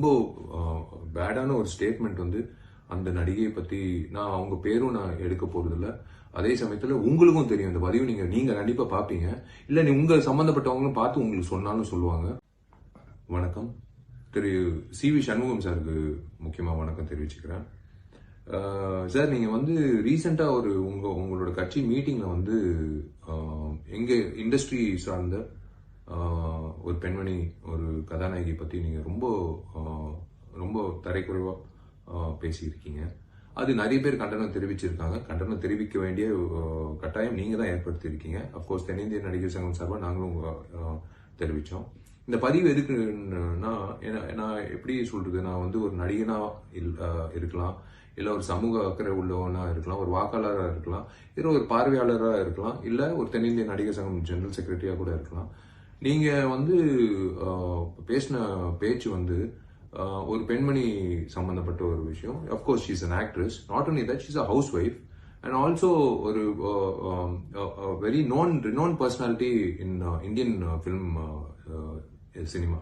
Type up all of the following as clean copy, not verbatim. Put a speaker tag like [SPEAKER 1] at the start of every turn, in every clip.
[SPEAKER 1] ரொம்ப பேடான ஒரு ஸ்டேட்மெண்ட் வந்து அந்த நடிகையை பத்தி நான் அவங்க பேரும் நான் எடுக்க போறதில்ல. அதே சமயத்துல உங்களுக்கும் தெரியும் இந்த பதிவு நீங்க கண்டிப்பா பாப்பீங்க. இல்ல உங்க சம்பந்தப்பட்டவங்களும் பார்த்து உங்களுக்கு சொன்னாலும் சொல்லுவாங்க. வணக்கம். திரு சி.வி. சண்முகம் சாருக்கு முக்கியமா வணக்கம் தெரிவிச்சுக்கிறேன். சார், நீங்க வந்து ரீசெண்டா உங்களோட கட்சி மீட்டிங்ல வந்து எங்க இண்டஸ்ட்ரி சார்ந்த ஒரு பெண்மணி, ஒரு கதாநாயகி பத்தி நீங்க ரொம்ப ரொம்ப தரைக்குறைவா பேசியிருக்கீங்க. அது நிறைய பேர் கண்டனம் தெரிவிச்சிருக்காங்க. கண்டனம் தெரிவிக்க வேண்டிய கட்டாயம் நீங்க தான் ஏற்படுத்தியிருக்கீங்க. அப்கோர்ஸ் தென்னிந்திய நடிகர் சங்கம் சார்பாக நாங்களும் தெரிவிச்சோம். இந்த பதிவு எதுக்குன்னா, நான் எப்படி சொல்றது, நான் வந்து ஒரு நடிகனா இருக்கலாம், இல்ல ஒரு சமூக அக்கறை உள்ளவனா இருக்கலாம், ஒரு வாக்காளராக இருக்கலாம், இல்ல ஒரு பார்வையாளராக இருக்கலாம், இல்ல ஒரு தென்னிந்திய நடிகர் சங்கம் ஜெனரல் செக்ரட்டரியா கூட இருக்கலாம். நீங்க வந்து பேசின பேச்சு வந்து ஒரு பெண்மணி சம்பந்தப்பட்ட ஒரு விஷயம். Of course she is an actress. Not only that, she is a housewife and also ஒரு very renowned personality in Indian film cinema,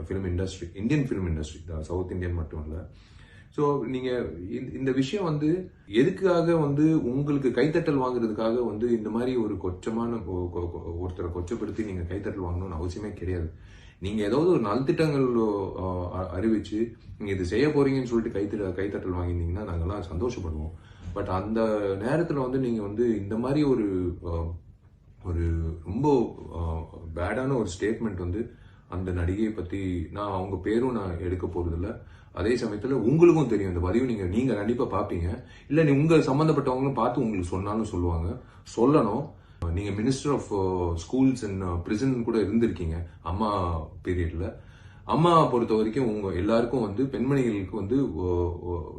[SPEAKER 1] film industry, Indian film industry, south Indian மட்டும் இல்லை. ஸோ நீங்க இந்த விஷயம் வந்து எதுக்காக வந்து உங்களுக்கு கைத்தட்டல் வாங்குறதுக்காக வந்து இந்த மாதிரி ஒரு கொச்சமான ஒருத்தரை கொச்சப்படுத்தி நீங்க கைத்தட்டல் வாங்கணும்னு அவசியமே கிடையாது. நீங்க ஏதாவது ஒரு நல்திட்டங்கள் அறிவிச்சு நீங்க இது செய்ய போறீங்கன்னு சொல்லிட்டு கைத்தட்டல் வாங்கியிருந்தீங்கன்னா நாங்கெல்லாம் சந்தோஷப்படுவோம். பட் அந்த நேரத்துல வந்து நீங்க வந்து இந்த மாதிரி ஒரு ரொம்ப பேடான ஒரு ஸ்டேட்மெண்ட் வந்து அந்த நடிகையை பத்தி நான் அவங்க பேரும் நான் எடுக்க போறதில்ல. அதே சமயத்துல உங்களுக்கும் தெரியும் இந்த பதிவு நீங்க கண்டிப்பா பாப்பீங்க. இல்ல உங்க சம்பந்தப்பட்டவங்களும் பார்த்து உங்களுக்கு சொன்னாலும் சொல்லுவாங்க. சொல்லணும். நீங்க minister of schools and prison கூட இருந்திருக்கீங்க அம்மா பீரியட்ல. அம்மா பொறுத்த வரைக்கும் உங்க எல்லாருக்கும் வந்து பெண்மணிகளுக்கு வந்து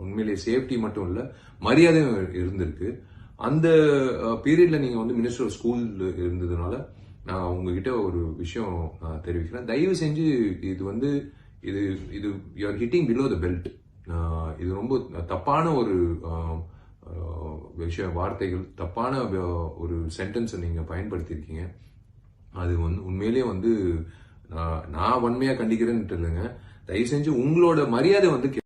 [SPEAKER 1] உண்மையிலேயே சேஃப்டி மட்டும் இல்ல, மரியாதையும் இருந்திருக்கு. அந்த பீரியட்ல நீங்க வந்து மினிஸ்டர் ஆஃப் ஸ்கூல் இருந்ததுனால நான் உங்ககிட்ட ஒரு விஷயம் தெரிவிக்கிறேன். தயவு செஞ்சு இது வந்து இது you are hitting below the belt. இது ரொம்ப தப்பான ஒரு வார்த்தைகள், தப்பான ஒரு சென்டென்ஸ் நீங்க பயன்படுத்தியிருக்கீங்க. அது வந்து உண்மையிலேயே வந்து நான் வன்மையா கண்டிக்கிறேன்னு இல்லைங்க. தயவு செஞ்சு உங்களோட மரியாதை வந்து